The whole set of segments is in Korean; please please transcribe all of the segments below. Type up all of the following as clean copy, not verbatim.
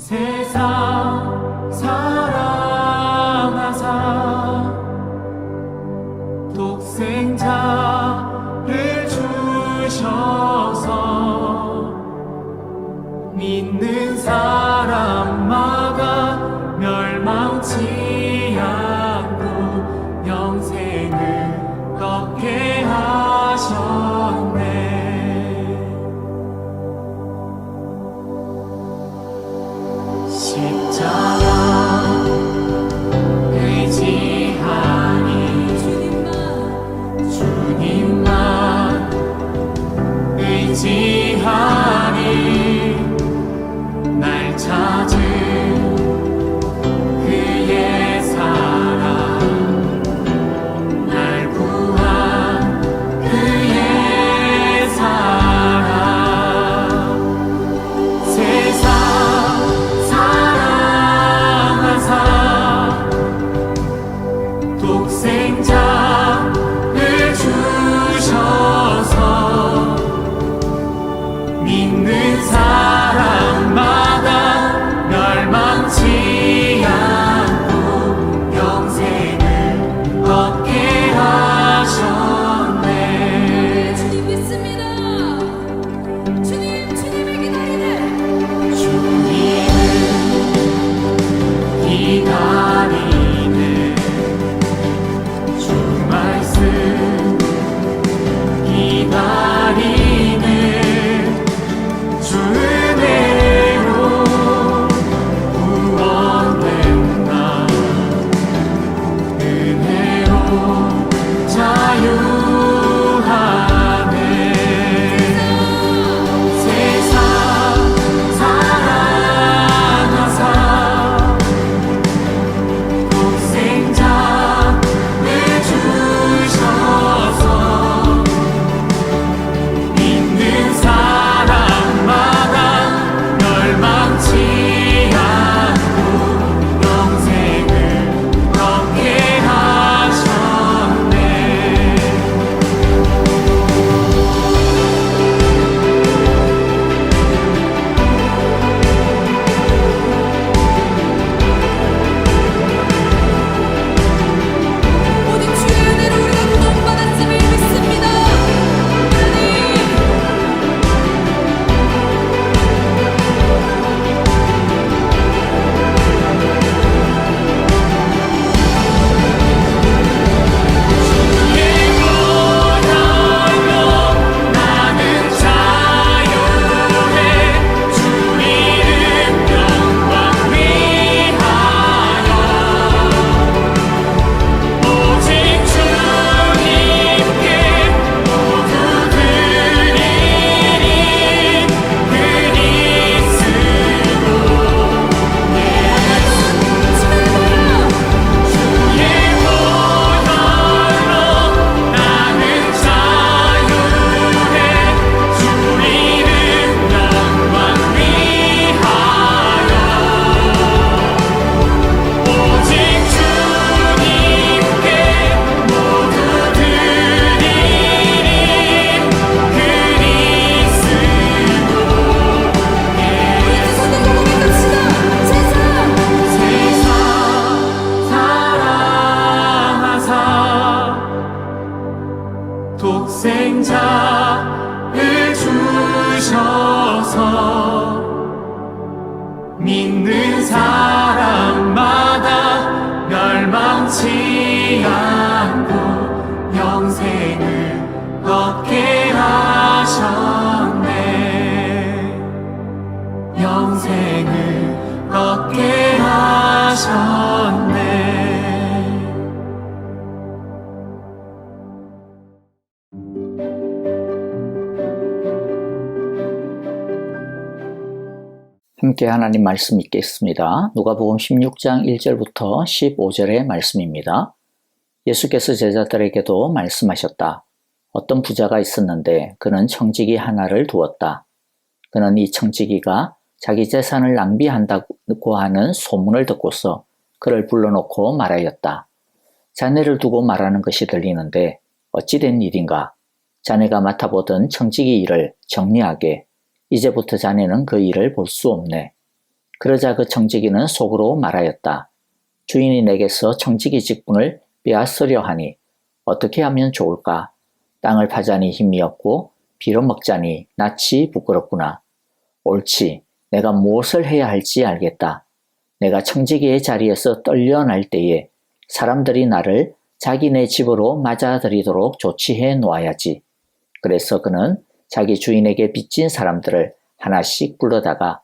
세상 사랑하사 독생자를 주셔서 믿는 사람마다 멸망치 않고 영생을 얻게 하셨네. 십자가 의지하니 주님만 의지하니 날 찾은 그의 사랑 날 구한 그의 사랑 세상 사랑하사 독생자를 주셔서 믿는 사람마다 멸망치 않고 영생을 얻게 하셨네. 주님 믿습니다. 주님을 기다리네. 주님을 기다리네. 주 말씀 기다리네. 주 은혜로 구원된 나 은혜로 자유하네. 세상 사랑하사 독생자를 주셔서 믿는 사람마다 멸망치 않고 영생을 얻게 하셨네. 모든 주의 은혜로 우리가 구원받았음을 믿습니다. 나는 자유해. 주 이름 영광 위하여 오직 주님께 모두 드리리. 그리스도 주의 보혈로 나는 자유해. 주 이름 영광 위하여 오직 주님께 모두 드리리. 그리스도 손을 들고 믿읍시다. 세상 세상 사랑하사 독생자를 주셔서 믿는 사람마다 멸망치 않고 영생을 얻게 하셨네. 영생을 얻게 하셨네. 함께 하나님 말씀 읽겠습니다. 누가복음 16장 1절부터 15절의 말씀입니다. 예수께서 제자들에게도 말씀하셨다. 어떤 부자가 있었는데 그는 청지기 하나를 두었다. 그는 이 청지기가 자기 재산을 낭비한다고 하는 소문을 듣고서 그를 불러놓고 말하였다. 자네를 두고 말하는 것이 들리는데 어찌 된 일인가? 자네가 맡아보던 청지기 일을 정리하게. 이제부터 자네는 그 일을 볼 수 없네. 그러자 그 청지기는 속으로 말하였다. 주인이 내게서 청지기 직분을 빼앗으려 하니 어떻게 하면 좋을까? 땅을 파자니 힘이 없고 빌어먹자니 낯이 부끄럽구나. 옳지, 내가 무엇을 해야 할지 알겠다. 내가 청지기의 자리에서 떨려날 때에 사람들이 나를 자기네 집으로 맞아들이도록 조치해 놓아야지. 그래서 그는 자기 주인에게 빚진 사람들을 하나씩 불러다가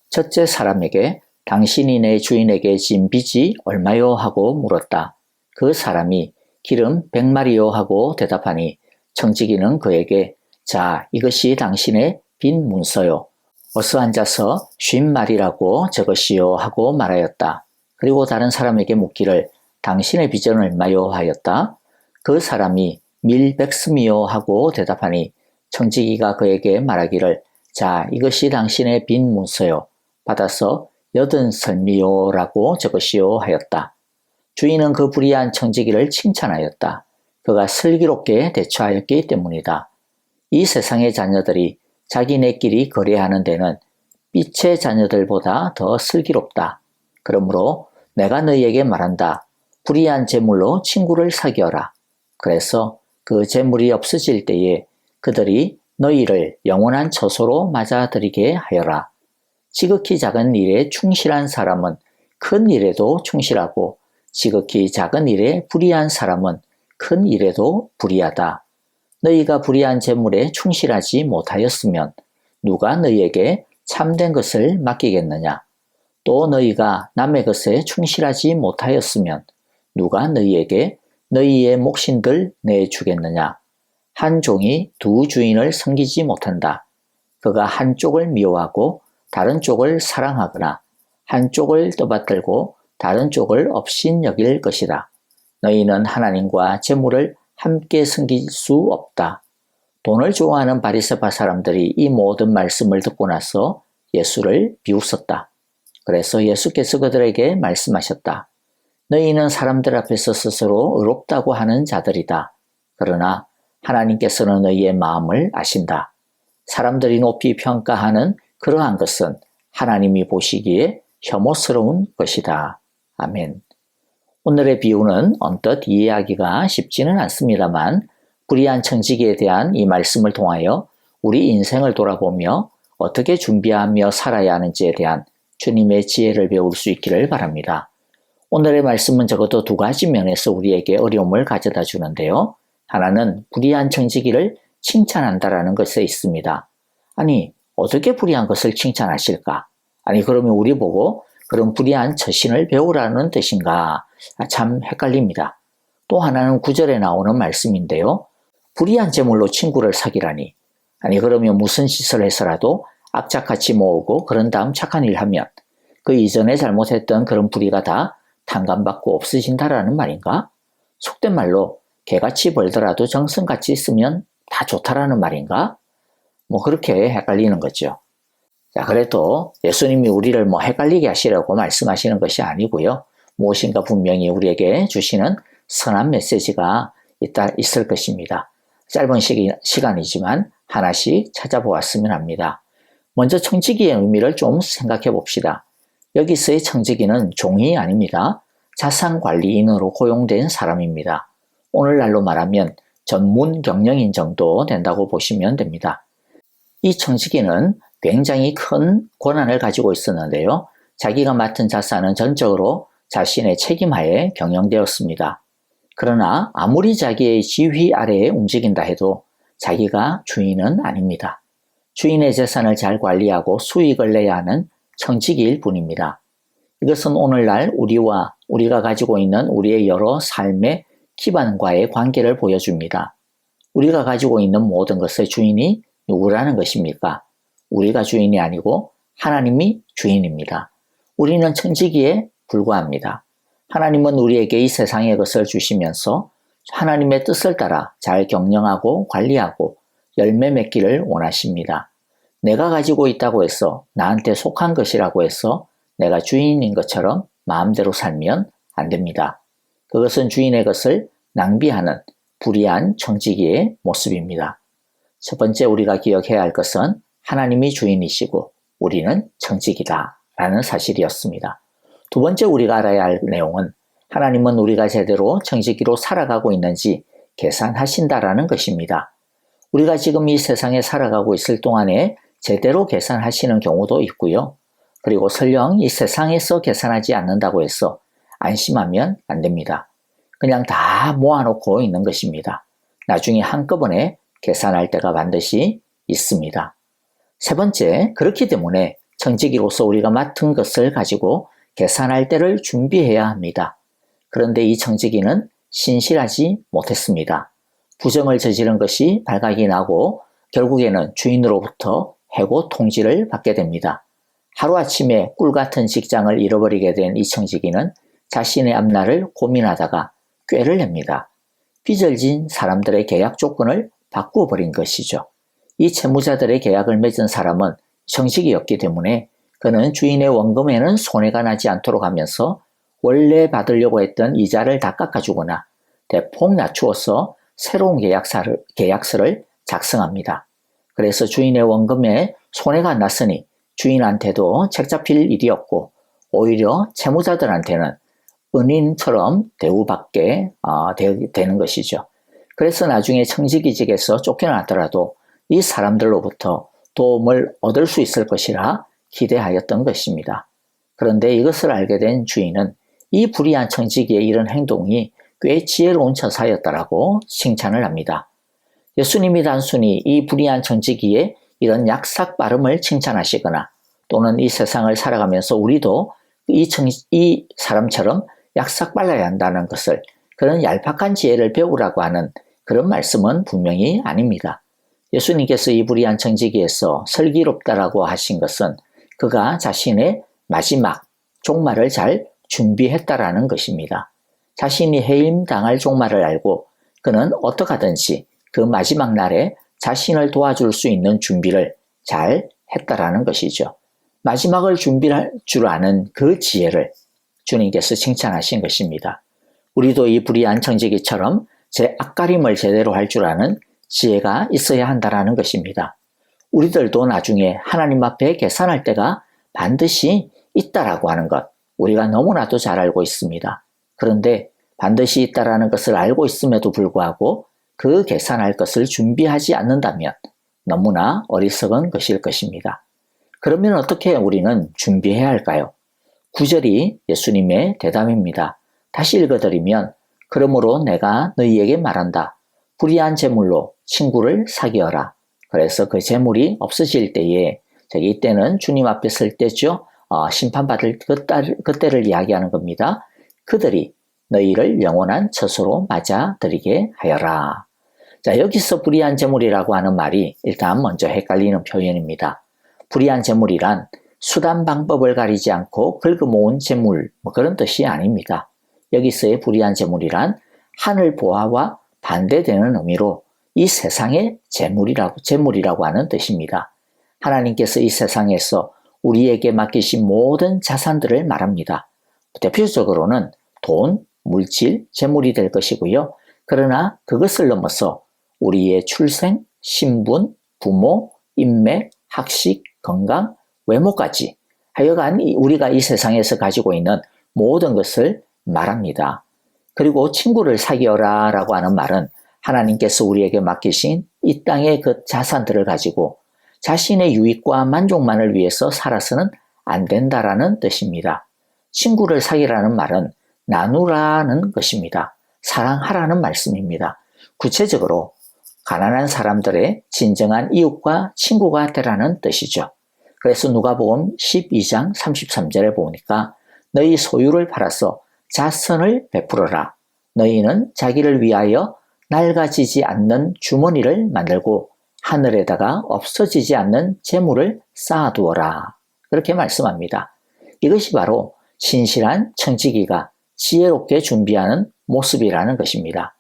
첫째 사람에게 당신이 내 주인에게 진 빚이 얼마요? 하고 물었다. 그 사람이 기름 100마리요? 하고 대답하니 청지기는 그에게 자, 이것이 당신의 빈 문서요. 어서 앉아서 50마리라고 적으시오 하고 말하였다. 그리고 다른 사람에게 묻기를 당신의 빚은 얼마요? 하였다. 그 사람이 밀백스미요 하고 대답하니 청지기가 그에게 말하기를 자, 이것이 당신의 빈 문서요. 받아서 80설미요 라고 적으시오 하였다. 주인은 그 불의한 청지기를 칭찬하였다. 그가 슬기롭게 대처하였기 때문이다. 이 세상의 자녀들이 자기네끼리 거래하는 데는 빛의 자녀들보다 더 슬기롭다. 그러므로 내가 너희에게 말한다. 불의한 재물로 친구를 사귀어라. 그래서 그 재물이 없어질 때에 그들이 너희를 영원한 처소로 맞아들이게 하여라. 지극히 작은 일에 충실한 사람은 큰 일에도 충실하고 지극히 작은 일에 불의한 사람은 큰 일에도 불의하다. 너희가 불의한 재물에 충실하지 못하였으면 누가 너희에게 참된 것을 맡기겠느냐? 또 너희가 남의 것에 충실하지 못하였으면 누가 너희에게 너희의 몫인들 내주겠느냐? 한 종이 두 주인을 섬기지 못한다. 그가 한쪽을 미워하고 다른 쪽을 사랑하거나 한쪽을 떠받들고 다른 쪽을 업신여길 것이다. 너희는 하나님과 재물을 함께 섬길 수 없다. 돈을 좋아하는 바리새파 사람들이 이 모든 말씀을 듣고 나서 예수를 비웃었다. 그래서 예수께서 그들에게 말씀하셨다. 너희는 사람들 앞에서 스스로 의롭다고 하는 자들이다. 그러나 하나님께서는 너희의 마음을 아신다. 사람들이 높이 평가하는 그러한 것은 하나님이 보시기에 혐오스러운 것이다. 아멘. 오늘의 비유는 언뜻 이해하기가 쉽지는 않습니다만 불의한 청지기에 대한 이 말씀을 통하여 우리 인생을 돌아보며 어떻게 준비하며 살아야 하는지에 대한 주님의 지혜를 배울 수 있기를 바랍니다. 오늘의 말씀은 적어도 두 가지 면에서 우리에게 어려움을 가져다 주는데요. 하나는 불의한 청지기를 칭찬한다라는 것에 있습니다. 아니, 어떻게 불의한 것을 칭찬하실까? 아니, 그러면 우리 보고 그런 불의한 처신을 배우라는 뜻인가? 참 헷갈립니다. 또 하나는 9절에 나오는 말씀인데요. 불의한 재물로 친구를 사귀라니. 아니, 그러면 무슨 짓을 해서라도 악착같이 모으고 그런 다음 착한 일 하면 그 이전에 잘못했던 그런 불의가 다 탕감받고 없어진다라는 말인가? 속된 말로 개같이 벌더라도 정성같이 쓰면 다 좋다라는 말인가? 그렇게 헷갈리는 거죠. 자, 그래도 예수님이 우리를 헷갈리게 하시려고 말씀하시는 것이 아니고요. 무엇인가 분명히 우리에게 주시는 선한 메시지가 있을 것입니다. 짧은 시간이지만 하나씩 찾아보았으면 합니다. 먼저 청지기의 의미를 좀 생각해 봅시다. 여기서의 청지기는 종이 아닙니다. 자산관리인으로 고용된 사람입니다. 오늘날로 말하면 전문 경영인 정도 된다고 보시면 됩니다. 이 청지기는 굉장히 큰 권한을 가지고 있었는데요. 자기가 맡은 자산은 전적으로 자신의 책임하에 경영되었습니다. 그러나 아무리 자기의 지휘 아래에 움직인다 해도 자기가 주인은 아닙니다. 주인의 재산을 잘 관리하고 수익을 내야 하는 청지기일 뿐입니다. 이것은 오늘날 우리가 가지고 있는 우리의 여러 삶의 기반과의 관계를 보여줍니다. 우리가 가지고 있는 모든 것의 주인이 누구라는 것입니까? 우리가 주인이 아니고 하나님이 주인입니다. 우리는 청지기에 불과합니다. 하나님은 우리에게 이 세상의 것을 주시면서 하나님의 뜻을 따라 잘 경영하고 관리하고 열매 맺기를 원하십니다. 내가 가지고 있다고 해서 나한테 속한 것이라고 해서 내가 주인인 것처럼 마음대로 살면 안 됩니다. 그것은 주인의 것을 낭비하는 불의한 청지기의 모습입니다. 첫 번째 우리가 기억해야 할 것은 하나님이 주인이시고 우리는 청지기다 라는 사실이었습니다. 두 번째 우리가 알아야 할 내용은 하나님은 우리가 제대로 청지기로 살아가고 있는지 계산하신다라는 것입니다. 우리가 지금 이 세상에 살아가고 있을 동안에 제대로 계산하시는 경우도 있고요. 그리고 설령 이 세상에서 계산하지 않는다고 해서 안심하면 안 됩니다. 그냥 다 모아놓고 있는 것입니다. 나중에 한꺼번에 계산할 때가 반드시 있습니다. 세 번째, 그렇기 때문에 청지기로서 우리가 맡은 것을 가지고 계산할 때를 준비해야 합니다. 그런데 이 청지기는 신실하지 못했습니다. 부정을 저지른 것이 발각이 나고 결국에는 주인으로부터 해고 통지를 받게 됩니다. 하루아침에 꿀같은 직장을 잃어버리게 된 이 청지기는 자신의 앞날을 고민하다가 꾀를 냅니다. 삐절진 사람들의 계약 조건을 바꾸어버린 것이죠. 이 채무자들의 계약을 맺은 사람은 청지기였기 때문에 그는 주인의 원금에는 손해가 나지 않도록 하면서 원래 받으려고 했던 이자를 다 깎아주거나 대폭 낮추어서 새로운 계약서를 작성합니다. 그래서 주인의 원금에 손해가 났으니 주인한테도 책 잡힐 일이 없고 오히려 채무자들한테는 은인처럼 대우받게 되는 것이죠. 그래서 나중에 청지기직에서 쫓겨나더라도 이 사람들로부터 도움을 얻을 수 있을 것이라 기대하였던 것입니다. 그런데 이것을 알게 된 주인은 이 불의한 청지기의 이런 행동이 꽤 지혜로운 처사였다라고 칭찬을 합니다. 예수님이 단순히 이 불의한 청지기의 이런 약삭 발음을 칭찬하시거나 또는 이 세상을 살아가면서 우리도 이 사람처럼 약삭 발라야 한다는 것을 그런 얄팍한 지혜를 배우라고 하는 그런 말씀은 분명히 아닙니다. 예수님께서 이 불의한 청지기에서 슬기롭다라고 하신 것은 그가 자신의 마지막 종말을 잘 준비했다라는 것입니다. 자신이 해임당할 종말을 알고 그는 어떻게 하든지 그 마지막 날에 자신을 도와줄 수 있는 준비를 잘 했다라는 것이죠. 마지막을 준비할 줄 아는 그 지혜를 주님께서 칭찬하신 것입니다. 우리도 이 불의한 청지기처럼 제 앞가림을 제대로 할 줄 아는 지혜가 있어야 한다라는 것입니다. 우리들도 나중에 하나님 앞에 계산할 때가 반드시 있다라고 하는 것 우리가 너무나도 잘 알고 있습니다. 그런데 반드시 있다라는 것을 알고 있음에도 불구하고 그 계산할 것을 준비하지 않는다면 너무나 어리석은 것일 것입니다. 그러면 어떻게 우리는 준비해야 할까요? 9절이 예수님의 대답입니다. 다시 읽어드리면 그러므로 내가 너희에게 말한다. 불의한 재물로 친구를 사귀어라. 그래서 그 재물이 없어질 때에 이때는 주님 앞에 설 때죠. 심판받을 그때를 이야기하는 겁니다. 그들이 너희를 영원한 처소로 맞아들이게 하여라. 자, 여기서 불의한 재물이라고 하는 말이 일단 먼저 헷갈리는 표현입니다. 불의한 재물이란 수단 방법을 가리지 않고 긁어모은 재물 그런 뜻이 아닙니다. 여기서의 불의한 재물이란 하늘 보화와 반대되는 의미로 이 세상의 재물이라고 하는 뜻입니다. 하나님께서 이 세상에서 우리에게 맡기신 모든 자산들을 말합니다. 대표적으로는 돈, 물질, 재물이 될 것이고요. 그러나 그것을 넘어서 우리의 출생, 신분, 부모, 인맥, 학식, 건강, 외모까지 하여간 우리가 이 세상에서 가지고 있는 모든 것을 말합니다. 그리고 친구를 사귀어라 라고 하는 말은 하나님께서 우리에게 맡기신 이 땅의 그 자산들을 가지고 자신의 유익과 만족만을 위해서 살아서는 안 된다라는 뜻입니다. 친구를 사귀라는 말은 나누라는 것입니다. 사랑하라는 말씀입니다. 구체적으로 가난한 사람들의 진정한 이웃과 친구가 되라는 뜻이죠. 그래서 누가복음 12장 33절에 보니까 너희 소유를 팔아서 자선을 베풀어라. 너희는 자기를 위하여 낡아지지 않는 주머니를 만들고 하늘에다가 없어지지 않는 재물을 쌓아두어라. 그렇게 말씀합니다. 이것이 바로 신실한 청지기가 지혜롭게 준비하는 모습이라는 것입니다.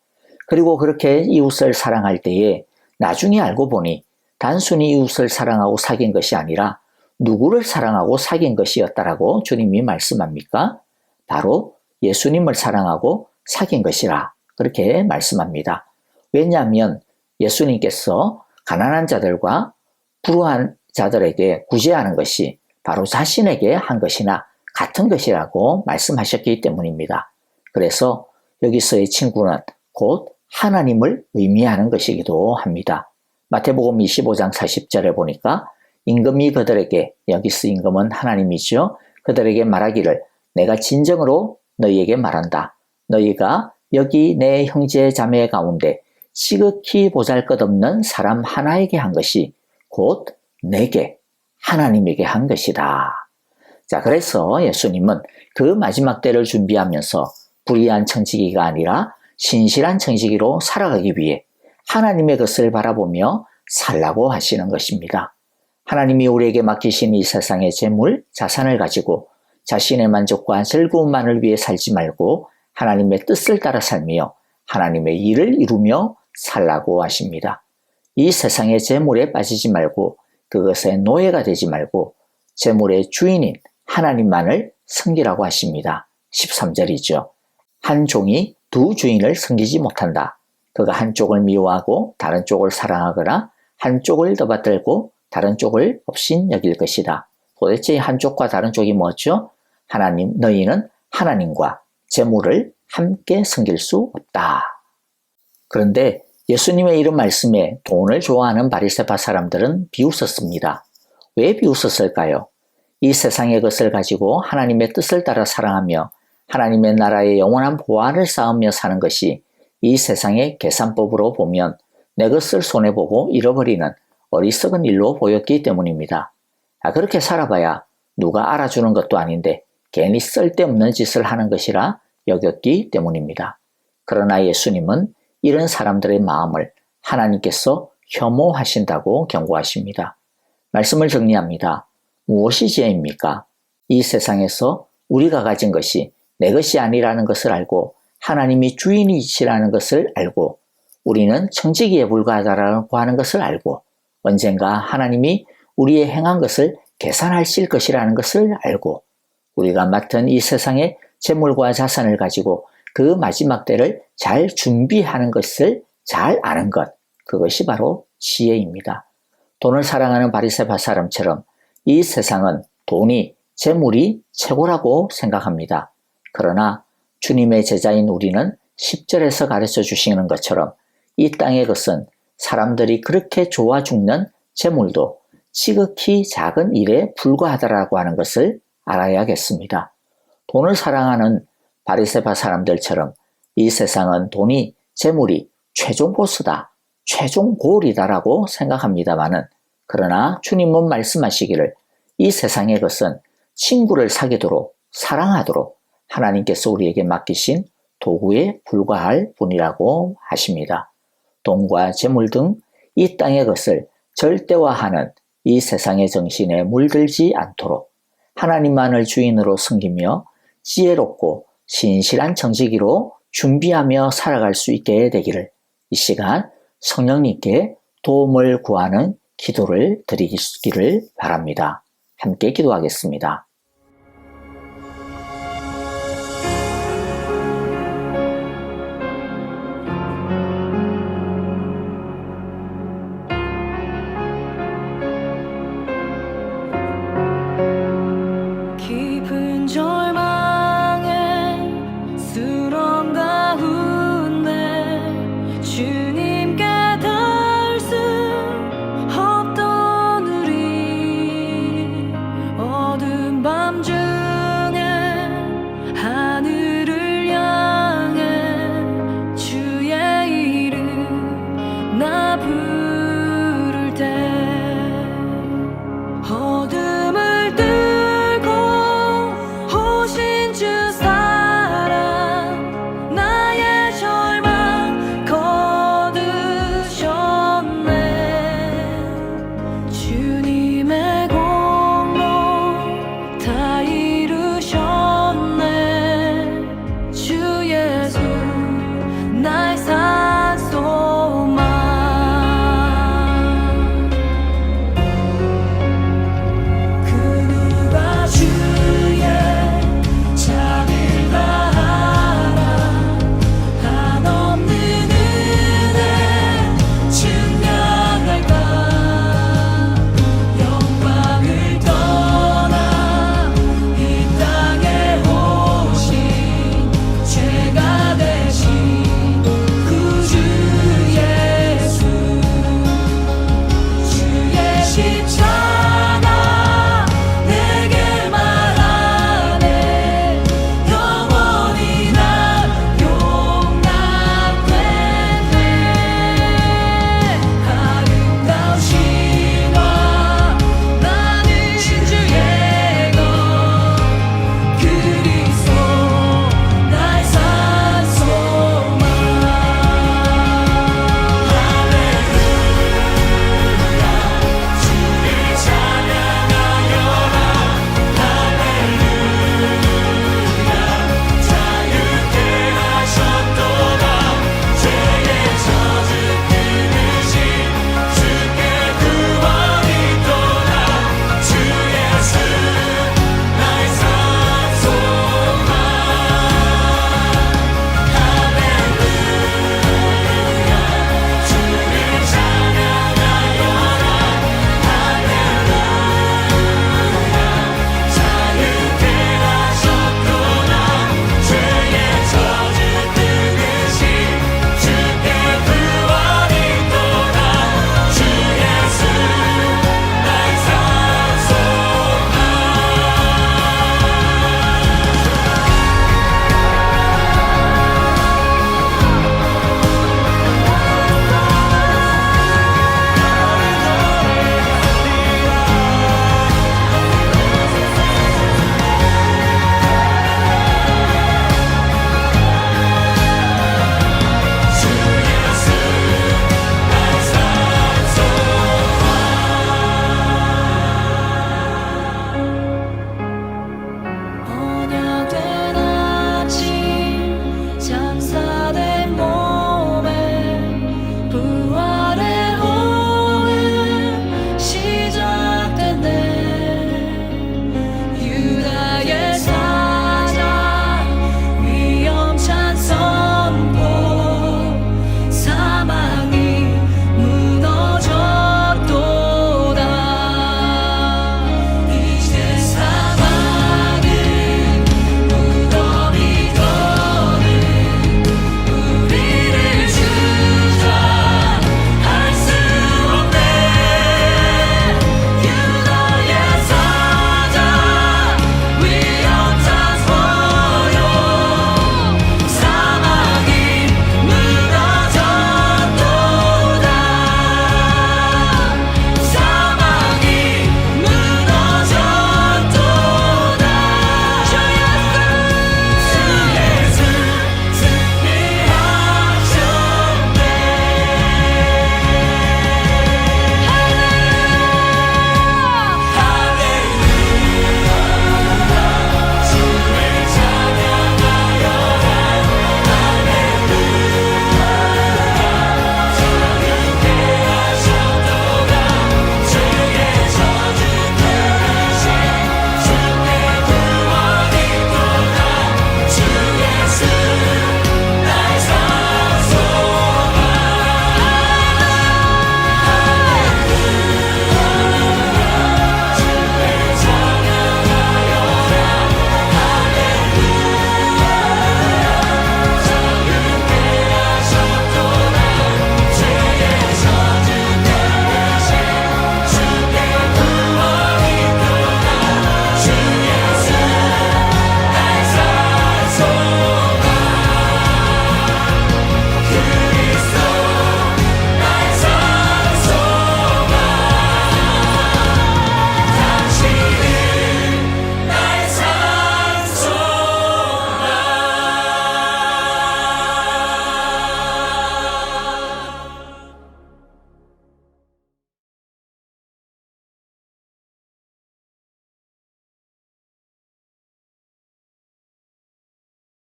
그리고 그렇게 이웃을 사랑할 때에 나중에 알고 보니 단순히 이웃을 사랑하고 사귄 것이 아니라 누구를 사랑하고 사귄 것이었다라고 주님이 말씀합니까? 바로 예수님을 사랑하고 사귄 것이라 그렇게 말씀합니다. 왜냐하면 예수님께서 가난한 자들과 불우한 자들에게 구제하는 것이 바로 자신에게 한 것이나 같은 것이라고 말씀하셨기 때문입니다. 그래서 여기서의 친구는 곧 하나님을 의미하는 것이기도 합니다. 마태복음 25장 40절에 보니까 임금이 그들에게, 여기서 임금은 하나님이죠. 그들에게 말하기를 내가 진정으로 너희에게 말한다. 너희가 여기 내 형제 자매 가운데 지극히 보잘것없는 사람 하나에게 한 것이 곧 내게, 하나님에게 한 것이다. 자, 그래서 예수님은 그 마지막 때를 준비하면서 불의한 청지기가 아니라 신실한 청지기로 살아가기 위해 하나님의 것을 바라보며 살라고 하시는 것입니다. 하나님이 우리에게 맡기신 이 세상의 재물, 자산을 가지고 자신의 만족과 즐거움만을 위해 살지 말고 하나님의 뜻을 따라 살며 하나님의 일을 이루며 살라고 하십니다. 이 세상의 재물에 빠지지 말고 그것의 노예가 되지 말고 재물의 주인인 하나님만을 섬기라고 하십니다. 13절이죠. 한 종이 두 주인을 섬기지 못한다. 그가 한쪽을 미워하고 다른 쪽을 사랑하거나 한쪽을 더 받들고 다른 쪽을 없인 여길 것이다. 도대체 한쪽과 다른 쪽이 뭐죠? 하나님, 너희는 하나님과 재물을 함께 섬길 수 없다. 그런데 예수님의 이런 말씀에 돈을 좋아하는 바리새파 사람들은 비웃었습니다. 왜 비웃었을까요? 이 세상의 것을 가지고 하나님의 뜻을 따라 사랑하며 하나님의 나라의 영원한 보안을 쌓으며 사는 것이 이 세상의 계산법으로 보면 내 것을 손해보고 잃어버리는 어리석은 일로 보였기 때문입니다. 그렇게 살아봐야 누가 알아주는 것도 아닌데 괜히 쓸데없는 짓을 하는 것이라 여겼기 때문입니다. 그러나 예수님은 이런 사람들의 마음을 하나님께서 혐오하신다고 경고하십니다. 말씀을 정리합니다. 무엇이 죄입니까? 이 세상에서 우리가 가진 것이 내 것이 아니라는 것을 알고 하나님이 주인이시라는 것을 알고 우리는 청지기에 불과하다라고 하는 것을 알고 언젠가 하나님이 우리의 행한 것을 계산하실 것이라는 것을 알고 우리가 맡은 이 세상의 재물과 자산을 가지고 그 마지막 때를 잘 준비하는 것을 잘 아는 것, 그것이 바로 지혜입니다. 돈을 사랑하는 바리새파 사람처럼 이 세상은 돈이, 재물이 최고라고 생각합니다. 그러나 주님의 제자인 우리는 10절에서 가르쳐 주시는 것처럼 이 땅의 것은 사람들이 그렇게 좋아 죽는 재물도 지극히 작은 일에 불과하다라고 하는 것을 알아야겠습니다. 돈을 사랑하는 바리새파 사람들처럼 이 세상은 돈이, 재물이 최종 보스다, 최종 고울이다라고 생각합니다마는 그러나 주님은 말씀하시기를 이 세상의 것은 친구를 사귀도록 사랑하도록 하나님께서 우리에게 맡기신 도구에 불과할 뿐이라고 하십니다. 돈과 재물 등 이 땅의 것을 절대화하는 이 세상의 정신에 물들지 않도록 하나님만을 주인으로 섬기며 지혜롭고 신실한 청지기로 준비하며 살아갈 수 있게 되기를 이 시간 성령님께 도움을 구하는 기도를 드리기를 바랍니다. 함께 기도하겠습니다.